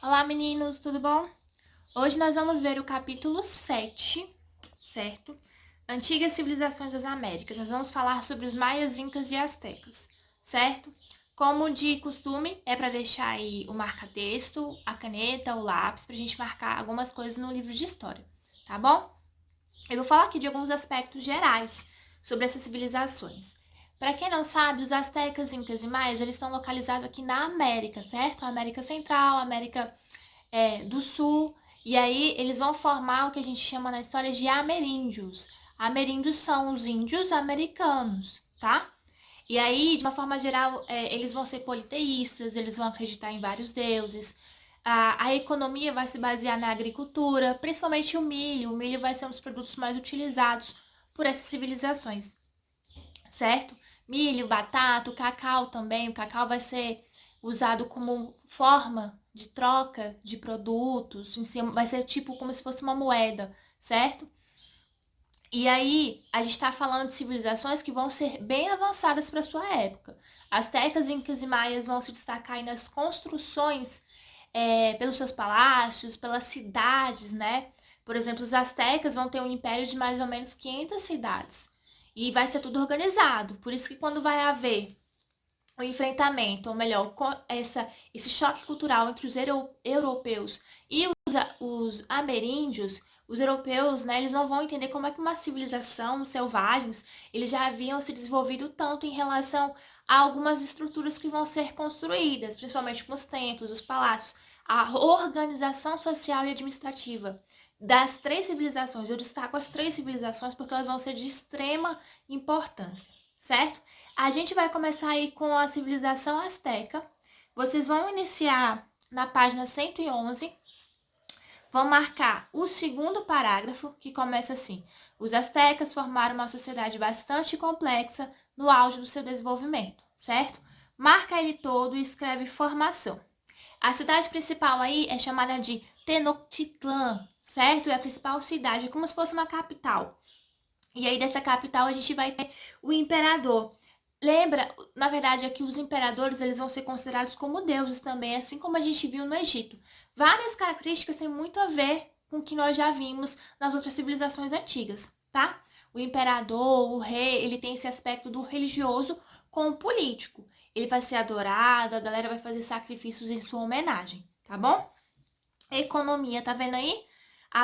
Olá, meninos, tudo bom? Hoje nós vamos ver o capítulo 7, certo? Antigas civilizações das Américas. Nós vamos falar sobre os maias, incas e astecas, certo? Como de costume, é para deixar aí o marca-texto, a caneta, o lápis, para a gente marcar algumas coisas no livro de história, tá bom? Eu vou falar aqui de alguns aspectos gerais sobre essas civilizações. Para quem não sabe, os astecas, incas e maias, eles estão localizados aqui na América, certo? América Central, América do Sul, e aí eles vão formar o que a gente chama na história de ameríndios. Ameríndios são os índios americanos, tá? E aí, de uma forma geral, eles vão ser politeístas, eles vão acreditar em vários deuses. A economia vai se basear na agricultura, principalmente o milho. O milho vai ser um dos produtos mais utilizados por essas civilizações, certo? Milho, batata, o cacau também. O cacau vai ser usado como forma de troca de produtos, vai ser tipo como se fosse uma moeda, certo? E aí, a gente está falando de civilizações que vão ser bem avançadas para sua época. Astecas, incas e maias vão se destacar aí nas construções, pelos seus palácios, pelas cidades, né? Por exemplo, os astecas vão ter um império de mais ou menos 500 cidades. E vai ser tudo organizado. Por isso que quando vai haver o enfrentamento, ou melhor, esse choque cultural entre os europeus e os ameríndios, os europeus, né, eles não vão entender como é que uma civilização, selvagens, eles já haviam se desenvolvido tanto em relação a algumas estruturas que vão ser construídas, principalmente como os templos, os palácios, a organização social e administrativa das três civilizações. Eu destaco as três civilizações porque elas vão ser de extrema importância, certo? A gente vai começar aí com a civilização asteca. Vocês vão iniciar na página 111. Vão marcar o segundo parágrafo, que começa assim: os astecas formaram uma sociedade bastante complexa no auge do seu desenvolvimento, certo? Marca ele todo e escreve formação. A cidade principal aí é chamada de Tenochtitlan, certo? É a principal cidade, é como se fosse uma capital. E aí dessa capital a gente vai ter o imperador. Lembra, na verdade, é que os imperadores eles vão ser considerados como deuses também, assim como a gente viu no Egito. Várias características têm muito a ver com o que nós já vimos nas outras civilizações antigas, tá? O imperador, o rei, ele tem esse aspecto do religioso com o político. Ele vai ser adorado, a galera vai fazer sacrifícios em sua homenagem, tá bom? Economia, tá vendo aí?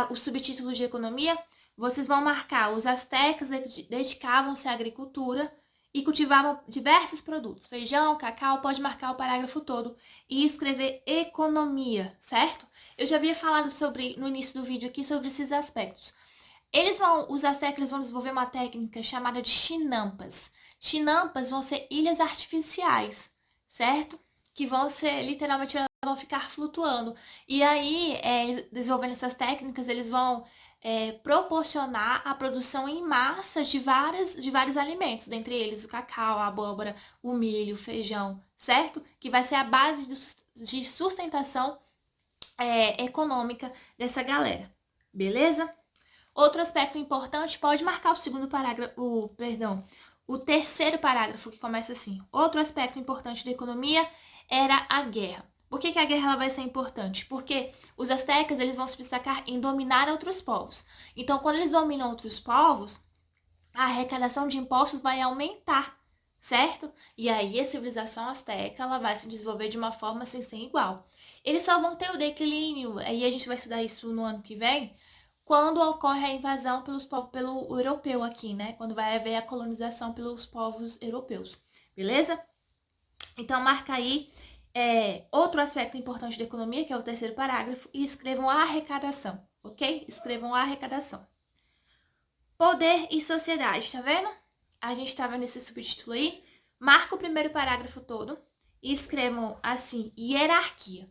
O subtítulo de economia, vocês vão marcar: os astecas dedicavam-se à agricultura e cultivavam diversos produtos, feijão, cacau, pode marcar o parágrafo todo e escrever economia, certo? Eu já havia falado sobre, no início do vídeo aqui, sobre esses aspectos. Os astecas vão desenvolver uma técnica chamada de chinampas. Chinampas vão ser ilhas artificiais, certo? Que vão ser, literalmente, elas vão ficar flutuando. E aí, desenvolvendo essas técnicas, eles vão proporcionar a produção em massa de vários alimentos, dentre eles o cacau, a abóbora, o milho, o feijão, certo? Que vai ser a base de sustentação econômica dessa galera, beleza? Outro aspecto importante, pode marcar o segundo parágrafo, o terceiro parágrafo que começa assim: outro aspecto importante da economia era a guerra. Por que a guerra ela vai ser importante? Porque os astecas eles vão se destacar em dominar outros povos. Então, quando eles dominam outros povos, a arrecadação de impostos vai aumentar, certo? E aí a civilização asteca ela vai se desenvolver de uma forma assim, sem igual. Eles só vão ter o declínio, aí a gente vai estudar isso no ano que vem, quando ocorre a invasão pelo europeu aqui, né? Quando vai haver a colonização pelos povos europeus, beleza? Então marca aí outro aspecto importante da economia, que é o terceiro parágrafo, e escrevam a arrecadação, ok? Escrevam a arrecadação. Poder e sociedade, tá vendo? A gente tá vendo esse subtítulo aí. Marca o primeiro parágrafo todo e escrevam assim: hierarquia.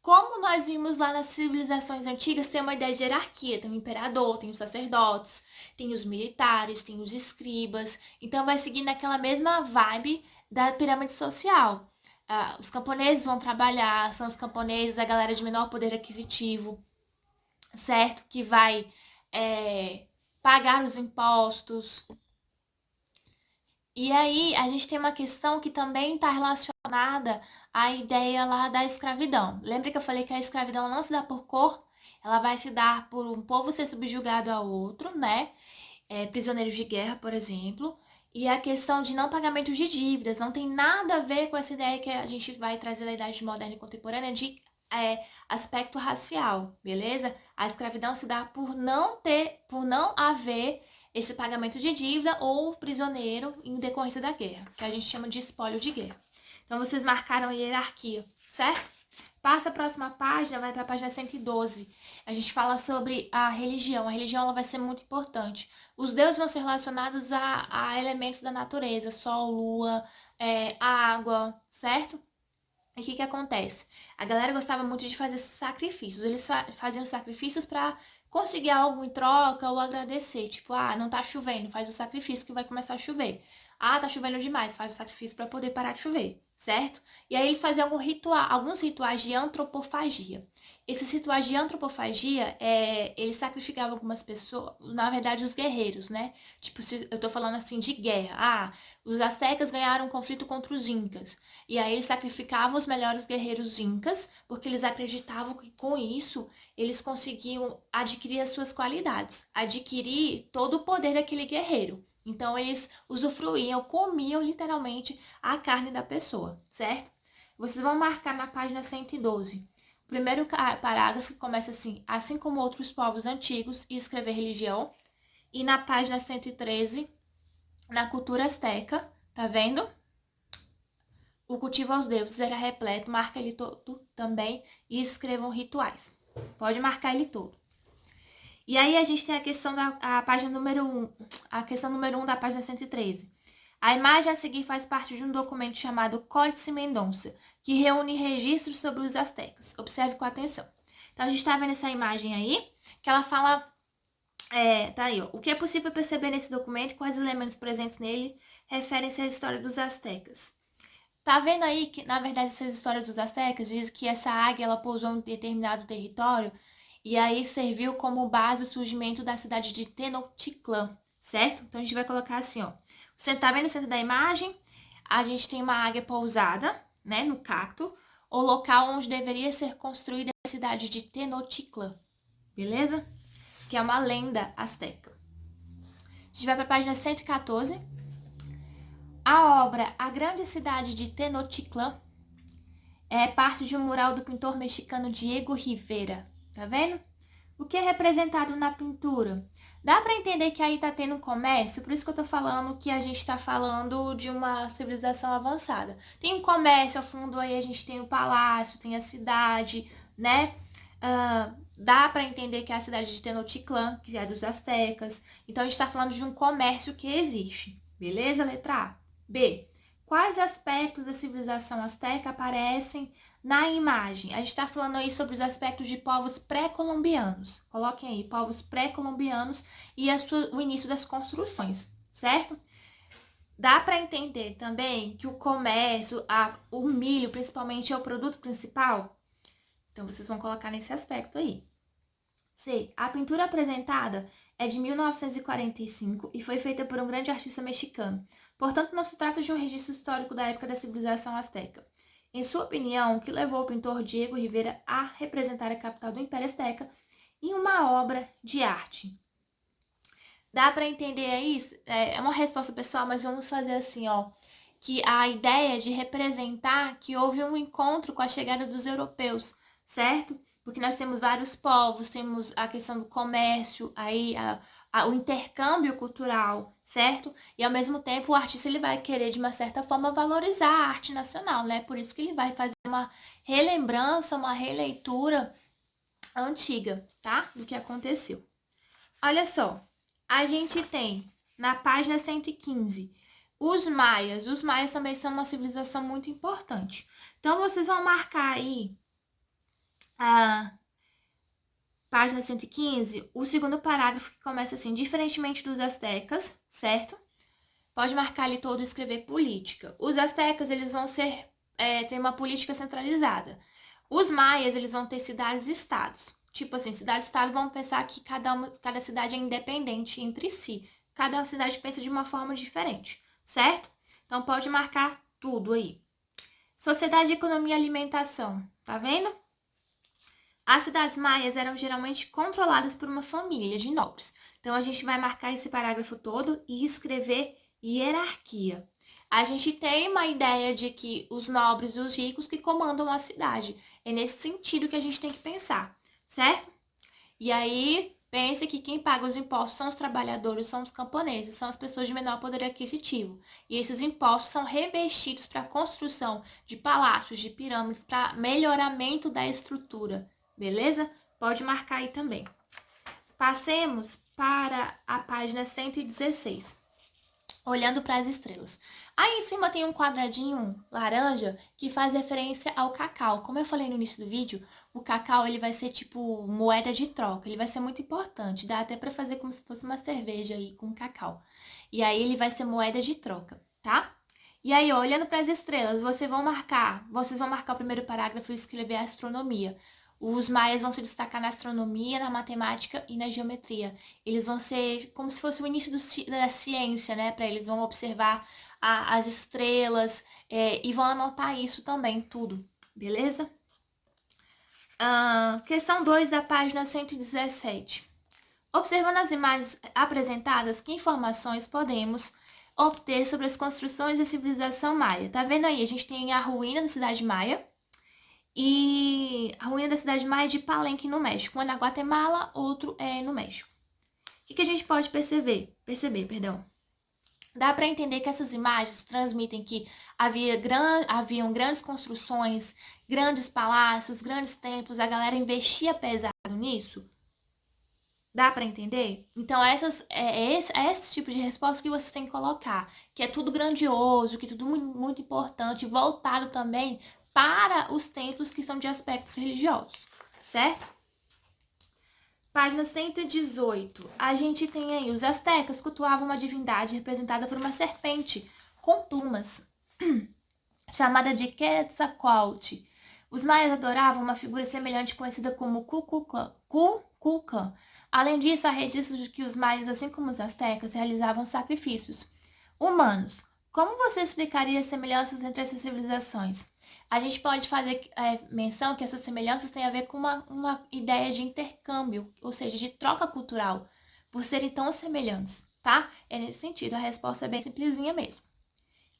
Como nós vimos lá nas civilizações antigas, tem uma ideia de hierarquia. Tem o imperador, tem os sacerdotes, tem os militares, tem os escribas. Então vai seguir naquela mesma vibe da pirâmide social. Os camponeses vão trabalhar, são os camponeses, a galera de menor poder aquisitivo, certo? Que vai pagar os impostos. E aí, a gente tem uma questão que também está relacionada à ideia lá da escravidão. Lembra que eu falei que a escravidão não se dá por cor? Ela vai se dar por um povo ser subjugado a outro, né? Prisioneiros de guerra, por exemplo. E a questão de não pagamento de dívidas não tem nada a ver com essa ideia que a gente vai trazer da idade moderna e contemporânea de aspecto racial, beleza? A escravidão se dá por não haver esse pagamento de dívida ou prisioneiro em decorrência da guerra, que a gente chama de espólio de guerra. Então, vocês marcaram a hierarquia, certo? Passa a próxima página, vai para a página 112. A gente fala sobre a religião. A religião ela vai ser muito importante. Os deuses vão ser relacionados a elementos da natureza, sol, lua, água, certo? E o que acontece? A galera gostava muito de fazer sacrifícios. Eles faziam sacrifícios para conseguir algo em troca ou agradecer. Tipo, não tá chovendo, faz o sacrifício que vai começar a chover. Tá chovendo demais, faz o sacrifício para poder parar de chover, certo? E aí eles faziam alguns rituais de antropofagia. Esses rituais de antropofagia, eles sacrificavam algumas pessoas, na verdade os guerreiros, né? Tipo, se eu tô falando assim de guerra. Os astecas ganharam um conflito contra os incas. E aí eles sacrificavam os melhores guerreiros incas, porque eles acreditavam que com isso eles conseguiam adquirir as suas qualidades, adquirir todo o poder daquele guerreiro. Então eles usufruíam, comiam literalmente a carne da pessoa, certo? Vocês vão marcar na página 112. O primeiro parágrafo começa assim como outros povos antigos, e escrever religião. E na página 113, na cultura asteca, tá vendo? O cultivo aos deuses era repleto, marca ele todo também e escrevam rituais. Pode marcar ele todo. E aí a gente tem a questão da página número 1, a questão número 1 da página 113. A imagem a seguir faz parte de um documento chamado Códice Mendonça, que reúne registros sobre os astecas. Observe com atenção. Então a gente está vendo essa imagem aí, que ela fala, tá aí, ó. O que é possível perceber nesse documento e quais elementos presentes nele referem-se à história dos astecas. Tá vendo aí que, na verdade, essas histórias dos astecas dizem que essa águia, ela pousou em determinado território e aí serviu como base o surgimento da cidade de Tenochtitlan, certo? Então, a gente vai colocar assim, ó. Você tá vendo no centro da imagem? A gente tem uma águia pousada, né, no cacto, o local onde deveria ser construída a cidade de Tenochtitlan, beleza? Que é uma lenda asteca. A gente vai para a página 114. A obra A Grande Cidade de Tenochtitlan é parte de um mural do pintor mexicano Diego Rivera. Tá vendo? O que é representado na pintura? Dá para entender que aí tá tendo um comércio, por isso que eu tô falando que a gente tá falando de uma civilização avançada. Tem um comércio ao fundo aí, a gente tem o palácio, tem a cidade, né? Dá para entender que é a cidade de Tenochtitlan, que é dos astecas. Então a gente tá falando de um comércio que existe. Beleza, letra A? B. Quais aspectos da civilização asteca aparecem na imagem? A gente está falando aí sobre os aspectos de povos pré-colombianos. Coloquem aí, povos pré-colombianos e o início das construções, certo? Dá para entender também que o comércio, o milho principalmente, é o produto principal? Então, vocês vão colocar nesse aspecto aí. C. A pintura apresentada é de 1945 e foi feita por um grande artista mexicano. Portanto, não se trata de um registro histórico da época da civilização asteca. Em sua opinião, o que levou o pintor Diego Rivera a representar a capital do Império Azteca em uma obra de arte? Dá para entender aí? É uma resposta pessoal, mas vamos fazer assim, ó. Que a ideia de representar que houve um encontro com a chegada dos europeus, certo? Porque nós temos vários povos, temos a questão do comércio, aí o intercâmbio cultural, certo? E ao mesmo tempo o artista ele vai querer de uma certa forma valorizar a arte nacional, né? Por isso que ele vai fazer uma relembrança, uma releitura antiga, tá? Do que aconteceu. Olha só, a gente tem na página 115 os maias. Os maias também são uma civilização muito importante. Então, vocês vão marcar aí a página 115, o segundo parágrafo que começa assim: diferentemente dos astecas, certo? Pode marcar ali todo e escrever política. Os astecas, eles vão ter uma política centralizada. Os maias, eles vão ter cidades e estados. Tipo assim, cidade e estado, vão pensar que cada cidade é independente entre si. Cada cidade pensa de uma forma diferente, certo? Então, pode marcar tudo aí. Sociedade de Economia e Alimentação, tá vendo? As cidades maias eram geralmente controladas por uma família de nobres. Então, a gente vai marcar esse parágrafo todo e escrever hierarquia. A gente tem uma ideia de que os nobres e os ricos que comandam a cidade. É nesse sentido que a gente tem que pensar, certo? E aí, pense que quem paga os impostos são os trabalhadores, são os camponeses, são as pessoas de menor poder aquisitivo. E esses impostos são revestidos para a construção de palácios, de pirâmides, para melhoramento da estrutura. Beleza? Pode marcar aí também. Passemos para a página 116. Olhando para as estrelas. Aí em cima tem um quadradinho laranja que faz referência ao cacau. Como eu falei no início do vídeo, o cacau ele vai ser tipo moeda de troca. Ele vai ser muito importante. Dá até para fazer como se fosse uma cerveja aí com cacau. E aí ele vai ser moeda de troca, tá? E aí, olhando para as estrelas, vocês vão marcar o primeiro parágrafo e escrever astronomia. Os maias vão se destacar na astronomia, na matemática e na geometria. Eles vão ser como se fosse o início da ciência, né? Para eles vão observar as estrelas e vão anotar isso também, tudo. Beleza? Questão 2 da página 117. Observando as imagens apresentadas, que informações podemos obter sobre as construções da civilização maia? Tá vendo aí? A gente tem a ruína da cidade maia. E a ruína da cidade maia é de Palenque, no México. Um é na Guatemala, outro é no México. O que a gente pode perceber? Dá para entender que essas imagens transmitem que haviam grandes construções, grandes palácios, grandes templos, a galera investia pesado nisso? Dá para entender? Então, é esse tipo de resposta que vocês têm que colocar. Que é tudo grandioso, que é tudo muito, muito importante, voltado também para os templos que são de aspectos religiosos, certo? Página 118. A gente tem aí, os astecas cultuavam uma divindade representada por uma serpente com plumas, chamada de Quetzalcoatl. Os maias adoravam uma figura semelhante conhecida como Kukulkan. Além disso, há registros de que os maias, assim como os astecas, realizavam sacrifícios humanos. Como você explicaria as semelhanças entre essas civilizações? A gente pode fazer menção que essas semelhanças têm a ver com uma ideia de intercâmbio, ou seja, de troca cultural, por serem tão semelhantes, tá? É nesse sentido, a resposta é bem simplesinha mesmo.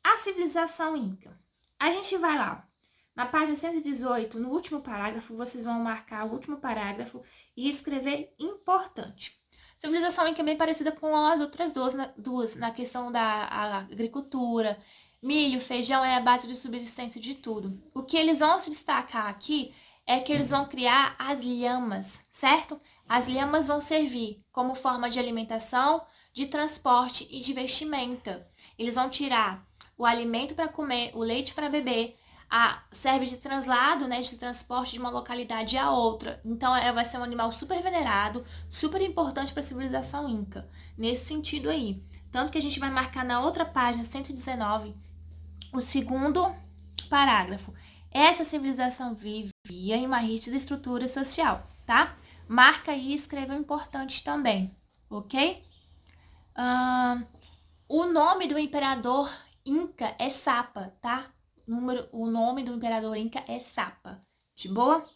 A civilização Inca. A gente vai lá, na página 118, no último parágrafo, vocês vão marcar o último parágrafo e escrever importante. A civilização Inca é bem parecida com as outras duas na questão da agricultura. Milho, feijão é a base de subsistência de tudo. O que eles vão se destacar aqui é que eles vão criar as lhamas, certo? As lhamas vão servir como forma de alimentação, de transporte e de vestimenta. Eles vão tirar o alimento para comer, o leite para beber, serve de translado, né, de transporte de uma localidade a outra. Então, vai ser um animal super venerado, super importante para a civilização inca. Nesse sentido aí. Tanto que a gente vai marcar na outra página, 119, o segundo parágrafo. Essa civilização vivia em uma rígida estrutura social, tá? Marca aí e escreva o importante também, ok? O nome do imperador inca é Sapa, tá? O nome do imperador inca é Sapa. De boa?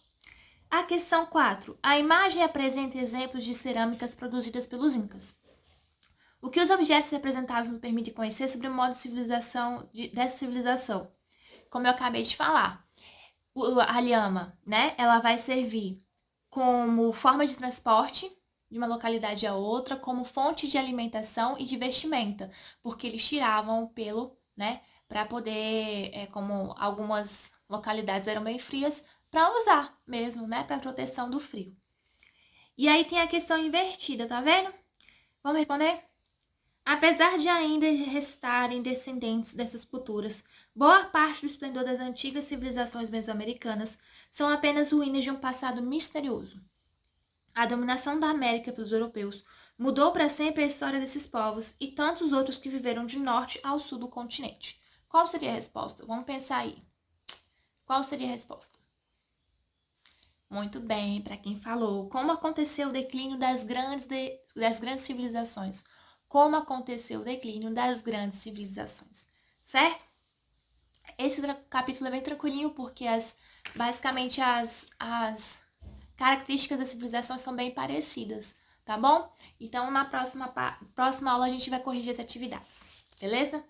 A questão 4. A imagem apresenta exemplos de cerâmicas produzidas pelos incas. O que os objetos representados nos permitem conhecer sobre o modo de civilização dessa civilização? Como eu acabei de falar, a lhama, né? Ela vai servir como forma de transporte de uma localidade a outra, como fonte de alimentação e de vestimenta, porque eles tiravam o pelo, né? Para poder, como algumas localidades eram bem frias, para usar mesmo, né? Para proteção do frio. E aí tem a questão invertida, tá vendo? Vamos responder? Apesar de ainda restarem descendentes dessas culturas, boa parte do esplendor das antigas civilizações mesoamericanas são apenas ruínas de um passado misterioso. A dominação da América pelos europeus mudou para sempre a história desses povos e tantos outros que viveram de norte ao sul do continente. Qual seria a resposta? Vamos pensar aí. Qual seria a resposta? Muito bem, para quem falou. Como aconteceu o declínio das grandes civilizações? Como aconteceu o declínio das grandes civilizações? certo? Esse capítulo é bem tranquilinho porque basicamente as características da civilização são bem parecidas, tá bom? Então, na próxima aula a gente vai corrigir as atividades, beleza?